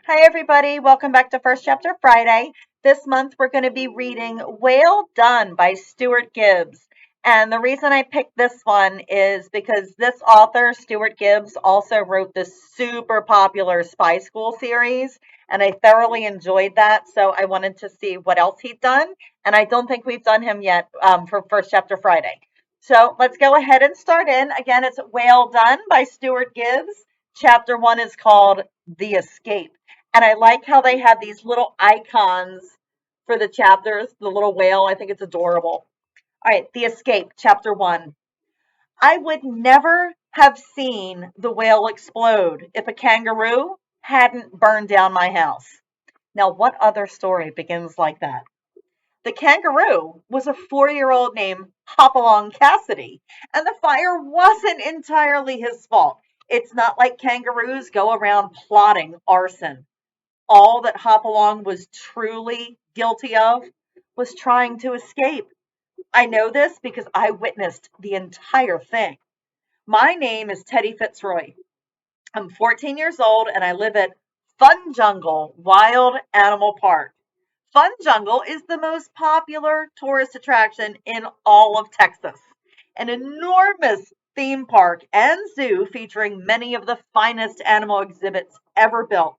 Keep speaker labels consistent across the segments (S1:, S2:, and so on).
S1: Hi, everybody. Welcome back to First Chapter Friday. This month, we're going to be reading Whale Done by Stuart Gibbs. And the reason I picked this one is because this author, Stuart Gibbs, also wrote this super popular Spy School series. And I thoroughly enjoyed that. So I wanted to see what else he'd done. And I don't think we've done him yet for First Chapter Friday. So let's go ahead and start in. Again, it's Whale Done by Stuart Gibbs. Chapter one is called The Escape. And I like how they have these little icons for the chapters, the little whale. I think it's adorable. All right, The Escape, chapter one. I would never have seen the whale explode if a kangaroo hadn't burned down my house. Now, what other story begins like that? The kangaroo was a 4-year old named Hopalong Cassidy, and the fire wasn't entirely his fault. It's not like kangaroos go around plotting arson. All that Hopalong was truly guilty of was trying to escape. I know this because I witnessed the entire thing. My name is Teddy Fitzroy. I'm 14 years old and I live at FunJungle Wild Animal Park. FunJungle is the most popular tourist attraction in all of Texas, an enormous theme park and zoo featuring many of the finest animal exhibits ever built.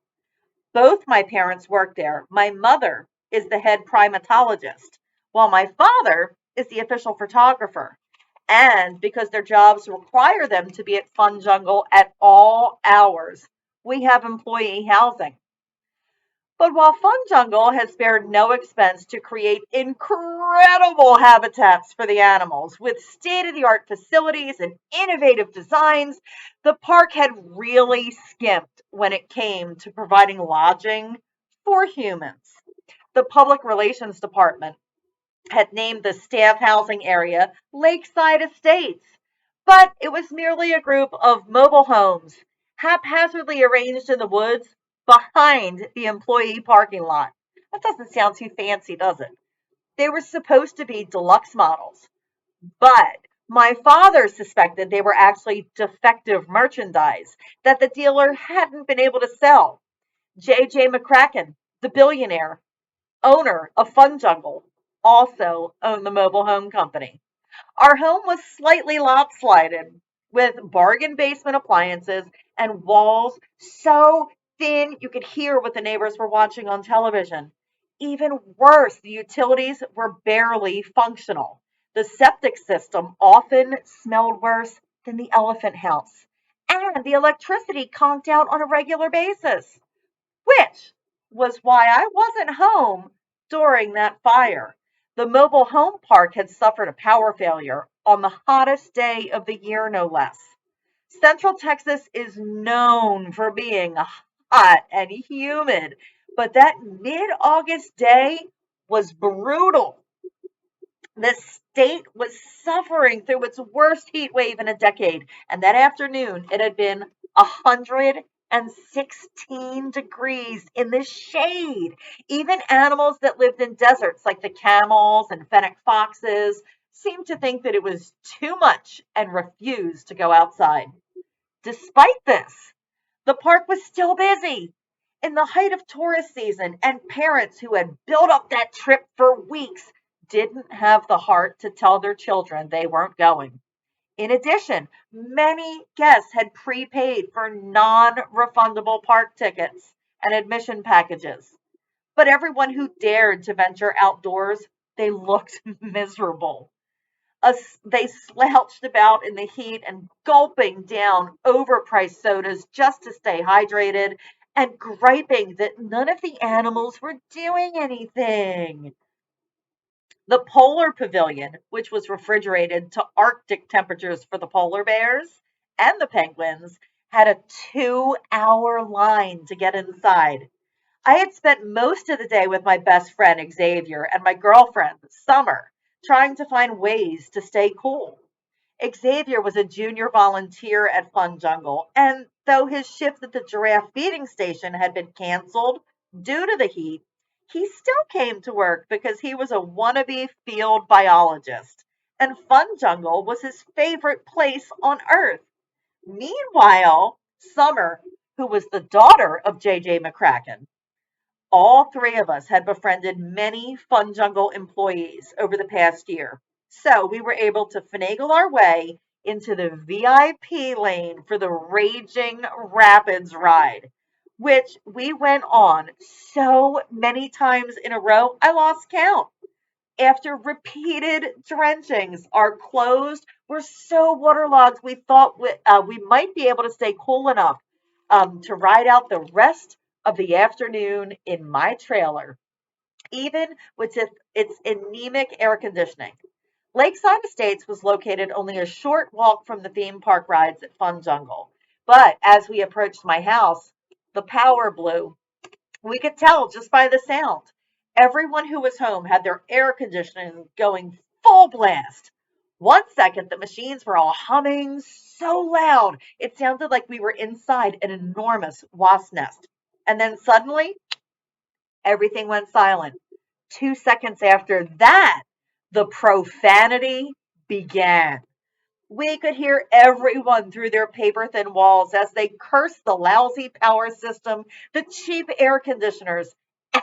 S1: Both my parents work there. My mother is the head primatologist, while my father is the official photographer. And because their jobs require them to be at Fun Jungle at all hours, we have employee housing. But while FunJungle has spared no expense to create incredible habitats for the animals with state of the art facilities and innovative designs, the park had really skimped when it came to providing lodging for humans. The Public Relations Department had named the staff housing area Lakeside Estates, but it was merely a group of mobile homes haphazardly arranged in the woods behind the employee parking lot. That doesn't sound too fancy, does it? They were supposed to be deluxe models, but my father suspected they were actually defective merchandise that the dealer hadn't been able to sell. J.J. McCracken, the billionaire, owner of FunJungle, also owned the mobile home company. Our home was slightly lopsided with bargain basement appliances and walls so thin you could hear what the neighbors were watching on television. Even worse, the utilities were barely functional. The septic system often smelled worse than the elephant house, and the electricity conked out on a regular basis, which was why I wasn't home during that fire. The mobile home park had suffered a power failure on the hottest day of the year, no less. Central Texas is known for being hot and humid, but that mid August day was brutal. The state was suffering through its worst heat wave in a decade, and that afternoon it had been 116 degrees in the shade. Even animals that lived in deserts, like the camels and fennec foxes, seemed to think that it was too much and refused to go outside. Despite this, the park was still busy. In the height of tourist season, and parents who had built up that trip for weeks didn't have the heart to tell their children they weren't going. In addition, many guests had prepaid for non refundable park tickets and admission packages. But everyone who dared to venture outdoors, they looked miserable. They slouched about in the heat and gulping down overpriced sodas just to stay hydrated and griping that none of the animals were doing anything. The Polar Pavilion, which was refrigerated to Arctic temperatures for the polar bears and the penguins, had a 2-hour line to get inside. I had spent most of the day with my best friend Xavier and my girlfriend Summer, trying to find ways to stay cool. Xavier was a junior volunteer at Fun Jungle, and though his shift at the giraffe feeding station had been canceled due to the heat, he still came to work because he was a wannabe field biologist, and Fun Jungle was his favorite place on Earth. Meanwhile, Summer, who was the daughter of J.J. McCracken. All three of us had befriended many FunJungle employees over the past year, so we were able to finagle our way into the VIP lane for the Raging Rapids ride, which we went on so many times in a row, I lost count. After repeated drenchings, our clothes were so waterlogged we thought we might be able to stay cool enough to ride out the rest of the afternoon in my trailer, even with its anemic air conditioning. Lakeside Estates was located only a short walk from the theme park rides at Fun Jungle. But as we approached my house, the power blew. We could tell just by the sound. Everyone who was home had their air conditioning going full blast. One second, the machines were all humming so loud, it sounded like we were inside an enormous wasp nest. And then suddenly, everything went silent. 2 seconds after that, the profanity began. We could hear everyone through their paper thin walls as they cursed the lousy power system, the cheap air conditioners,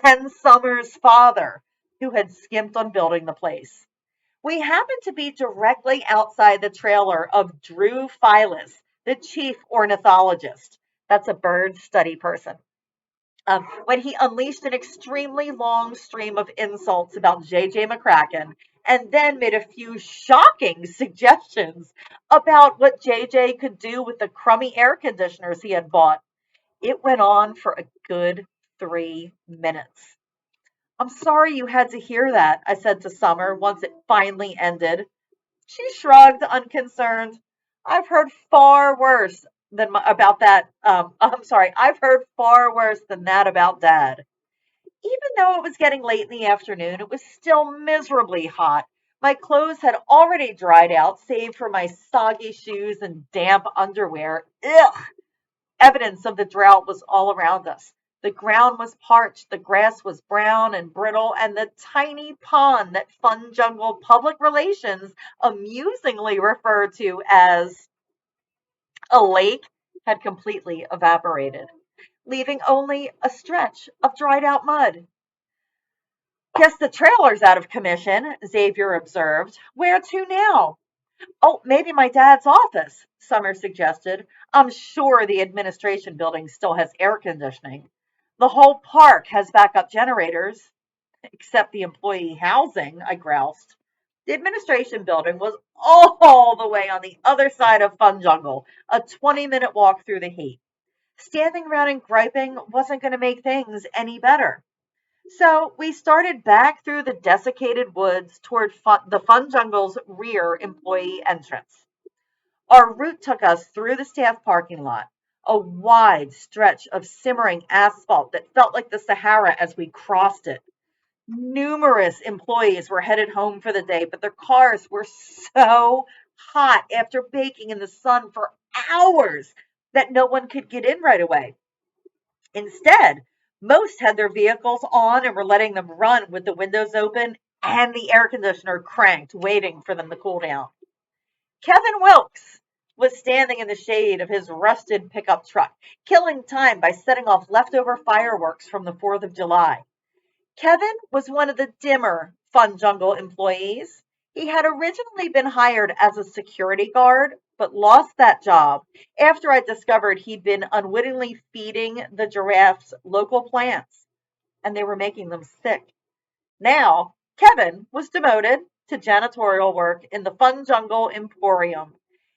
S1: and Summer's father, who had skimped on building the place. We happened to be directly outside the trailer of Drew Phyllis, the chief ornithologist. That's a bird study person. When he unleashed an extremely long stream of insults about J.J. McCracken and then made a few shocking suggestions about what J.J. could do with the crummy air conditioners he had bought. It went on for a good 3 minutes. I'm sorry you had to hear that, I said to Summer once it finally ended. She shrugged, unconcerned. I've heard far worse about that. I'm sorry, I've heard far worse than that about Dad. Even though it was getting late in the afternoon, it was still miserably hot. My clothes had already dried out, save for my soggy shoes and damp underwear. Ugh! Evidence of the drought was all around us. The ground was parched, the grass was brown and brittle, and the tiny pond that Fun Jungle Public Relations amusingly referred to as a lake had completely evaporated, leaving only a stretch of dried out mud. Guess the trailer's out of commission, Xavier observed. Where to now? Oh, maybe my dad's office, Summer suggested. I'm sure the administration building still has air conditioning. The whole park has backup generators, except the employee housing, I groused. The administration building was all the way on the other side of Fun Jungle, a 20-minute walk through the heat. Standing around and griping wasn't going to make things any better. So we started back through the desiccated woods toward the Fun Jungle's rear employee entrance. Our route took us through the staff parking lot, a wide stretch of simmering asphalt that felt like the Sahara as we crossed it. Numerous employees were headed home for the day, but their cars were so hot after baking in the sun for hours that no one could get in right away. Instead, most had their vehicles on and were letting them run with the windows open and the air conditioner cranked, waiting for them to cool down. Kevin Wilkes was standing in the shade of his rusted pickup truck, killing time by setting off leftover fireworks from the 4th of July. Kevin was one of the dimmer Fun Jungle employees. He had originally been hired as a security guard, but lost that job after I discovered he'd been unwittingly feeding the giraffes local plants, and they were making them sick. Now, Kevin was demoted to janitorial work in the Fun Jungle Emporium.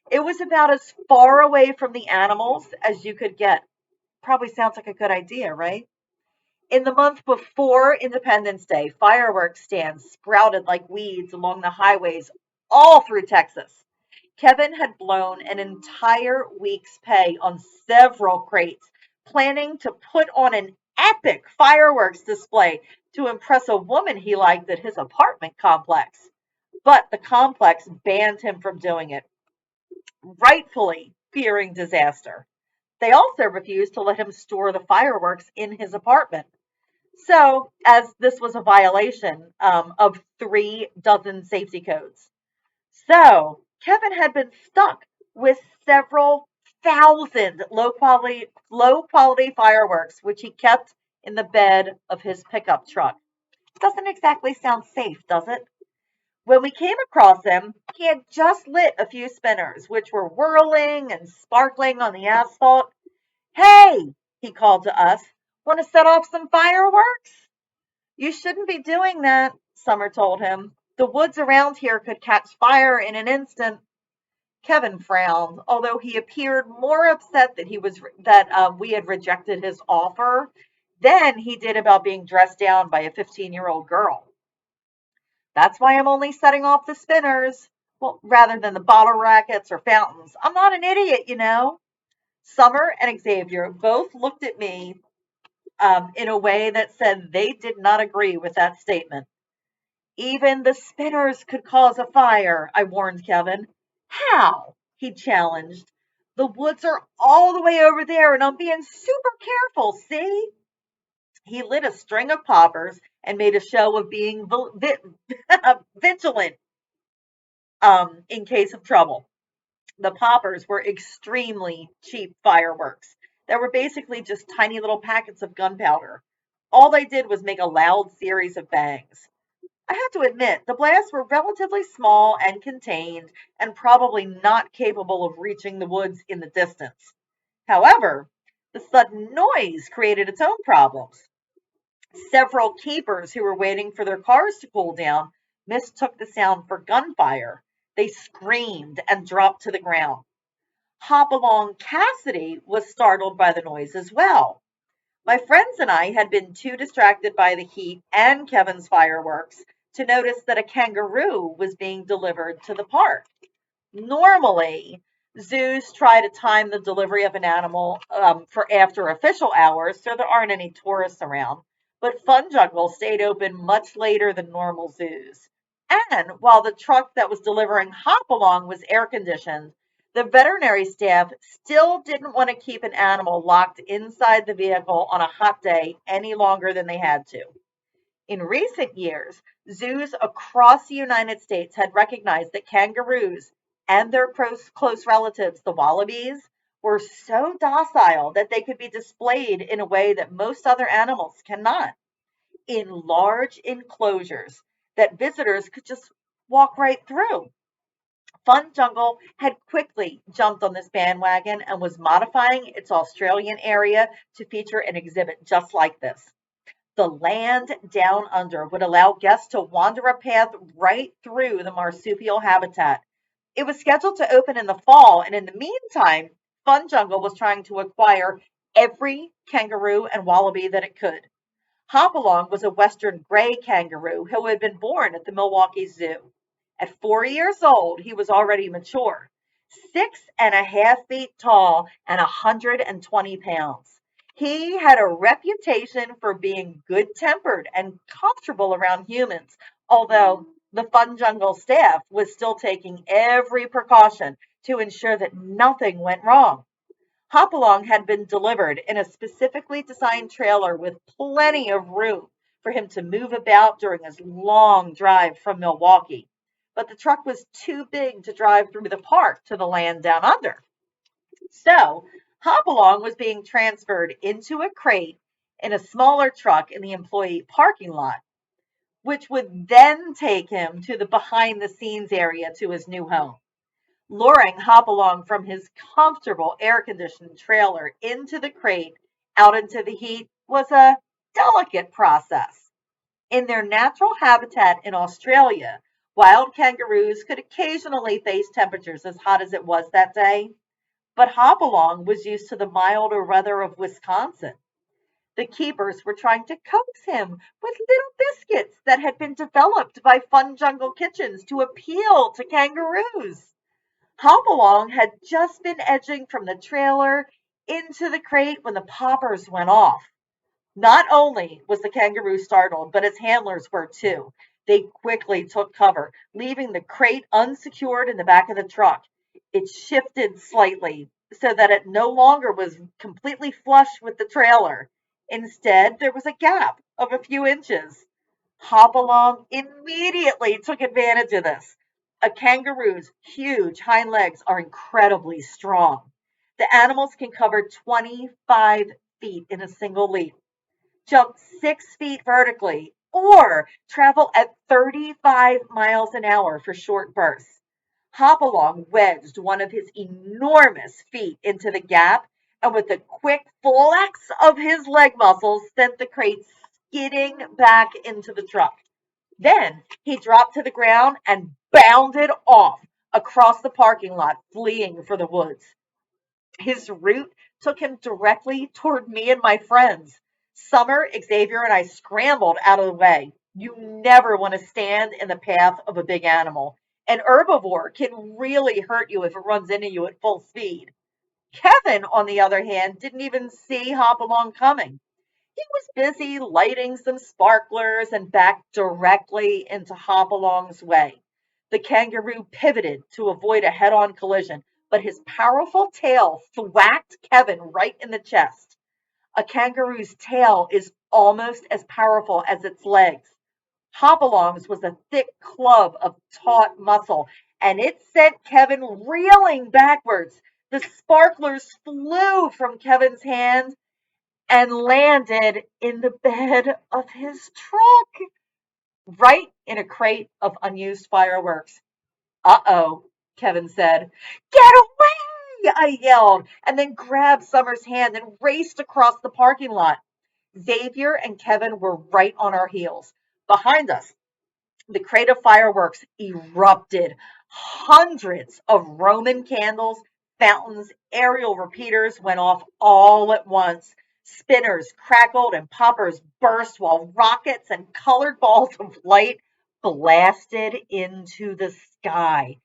S1: It was about as far away from the animals as you could get. Probably sounds like a good idea, right? In the month before Independence Day, fireworks stands sprouted like weeds along the highways all through Texas. Kevin had blown an entire week's pay on several crates, planning to put on an epic fireworks display to impress a woman he liked at his apartment complex. But the complex banned him from doing it, rightfully fearing disaster. They also refused to let him store the fireworks in his apartment. So, as this was a violation of 3 dozen safety codes. So, Kevin had been stuck with several 1,000 low quality fireworks, which he kept in the bed of his pickup truck. Doesn't exactly sound safe, does it? When we came across him, he had just lit a few spinners, which were whirling and sparkling on the asphalt. Hey, he called to us, want to set off some fireworks? You shouldn't be doing that, Summer told him. The woods around here could catch fire in an instant. Kevin frowned, although he appeared more upset that we had rejected his offer than he did about being dressed down by a 15-year-old girl. That's why I'm only setting off the spinners, well, rather than the bottle rockets or fountains. I'm not an idiot, you know. Summer and Xavier both looked at me in a way that said they did not agree with that statement. Even the spinners could cause a fire, I warned Kevin. How? He challenged. The woods are all the way over there, and I'm being super careful, see? He lit a string of poppers and made a show of being vigilant in case of trouble. The poppers were extremely cheap fireworks that were basically just tiny little packets of gunpowder. All they did was make a loud series of bangs. I have to admit, the blasts were relatively small and contained, and probably not capable of reaching the woods in the distance. However, the sudden noise created its own problems. Several keepers who were waiting for their cars to cool down mistook the sound for gunfire. They screamed and dropped to the ground. Hopalong Cassidy was startled by the noise as well. My friends and I had been too distracted by the heat and Kevin's fireworks to notice that a kangaroo was being delivered to the park. Normally, zoos try to time the delivery of an animal for after official hours so there aren't any tourists around. But FunJungle stayed open much later than normal zoos. And while the truck that was delivering Hopalong was air conditioned, the veterinary staff still didn't want to keep an animal locked inside the vehicle on a hot day any longer than they had to. In recent years, zoos across the United States had recognized that kangaroos and their close relatives, the wallabies, were so docile that they could be displayed in a way that most other animals cannot, in large enclosures that visitors could just walk right through. Fun Jungle had quickly jumped on this bandwagon and was modifying its Australian area to feature an exhibit just like this. The land down under would allow guests to wander a path right through the marsupial habitat. It was scheduled to open in the fall, and in the meantime, Fun Jungle was trying to acquire every kangaroo and wallaby that it could. Hopalong was a western gray kangaroo who had been born at the Milwaukee Zoo. At 4 years old, he was already mature, 6.5 feet tall and 120 pounds. He had a reputation for being good tempered and comfortable around humans, although the Fun Jungle staff was still taking every precaution to ensure that nothing went wrong. Hopalong had been delivered in a specifically designed trailer with plenty of room for him to move about during his long drive from Milwaukee. But the truck was too big to drive through the park to the land down under. So Hopalong was being transferred into a crate in a smaller truck in the employee parking lot, which would then take him to the behind the scenes area to his new home. Luring Hopalong from his comfortable air conditioned trailer into the crate out into the heat was a delicate process. In their natural habitat in Australia, wild kangaroos could occasionally face temperatures as hot as it was that day, but Hopalong was used to the milder weather of Wisconsin. The keepers were trying to coax him with little biscuits that had been developed by Fun Jungle Kitchens to appeal to kangaroos. Hopalong had just been edging from the trailer into the crate when the poppers went off. Not only was the kangaroo startled, but its handlers were too. They quickly took cover, leaving the crate unsecured in the back of the truck. It shifted slightly so that it no longer was completely flush with the trailer. Instead, there was a gap of a few inches. Hopalong immediately took advantage of this. A kangaroo's huge hind legs are incredibly strong. The animals can cover 25 feet in a single leap, jump 6 feet vertically, or travel at 35 miles an hour for short bursts. Hopalong wedged one of his enormous feet into the gap and with a quick flex of his leg muscles sent the crate skidding back into the truck. Then he dropped to the ground and bounded off across the parking lot, fleeing for the woods. His route took him directly toward me and my friends. Summer, Xavier, and I scrambled out of the way. You never want to stand in the path of a big animal. An herbivore can really hurt you if it runs into you at full speed. Kevin, on the other hand, didn't even see Hopalong coming. He was busy lighting some sparklers and backed directly into Hopalong's way. The kangaroo pivoted to avoid a head on collision, but his powerful tail thwacked Kevin right in the chest. A kangaroo's tail is almost as powerful as its legs. Hopalong's was a thick club of taut muscle, and it sent Kevin reeling backwards. The sparklers flew from Kevin's hand and landed in the bed of his truck, right in a crate of unused fireworks. Uh-oh, Kevin said. Get away! I yelled, and then grabbed Summer's hand and raced across the parking lot. Xavier and Kevin were right on our heels. Behind us, the crate of fireworks erupted. Hundreds of Roman candles, fountains, aerial repeaters went off all at once. Spinners crackled and poppers burst while rockets and colored balls of light blasted into the sky.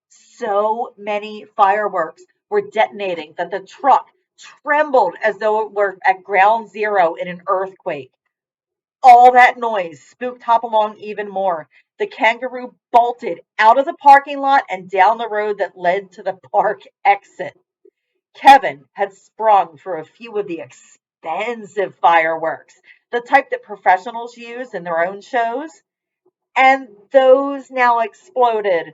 S1: So many fireworks were detonating that the truck trembled as though it were at ground zero in an earthquake. All that noise spooked Hopalong even more. The kangaroo bolted out of the parking lot and down the road that led to the park exit. Kevin had sprung for a few of the expensive fireworks, the type that professionals use in their own shows, and those now exploded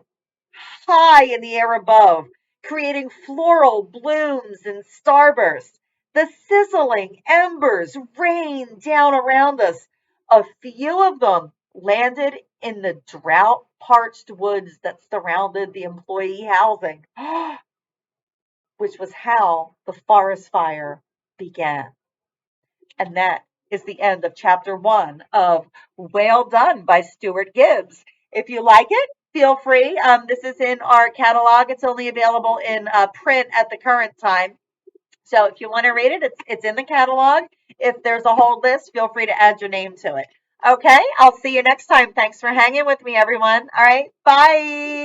S1: high in the air above, creating floral blooms and starbursts. The sizzling embers rained down around us. A few of them landed in the drought parched woods that surrounded the employee housing, which was how the forest fire began. And that is the end of chapter 1 of Well Done by Stuart Gibbs. If you like it, feel free. This is in our catalog. It's only available in print at the current time. So if you want to read it, it's in the catalog. If there's a whole list, feel free to add your name to it. Okay, I'll see you next time. Thanks for hanging with me, everyone. All right, bye.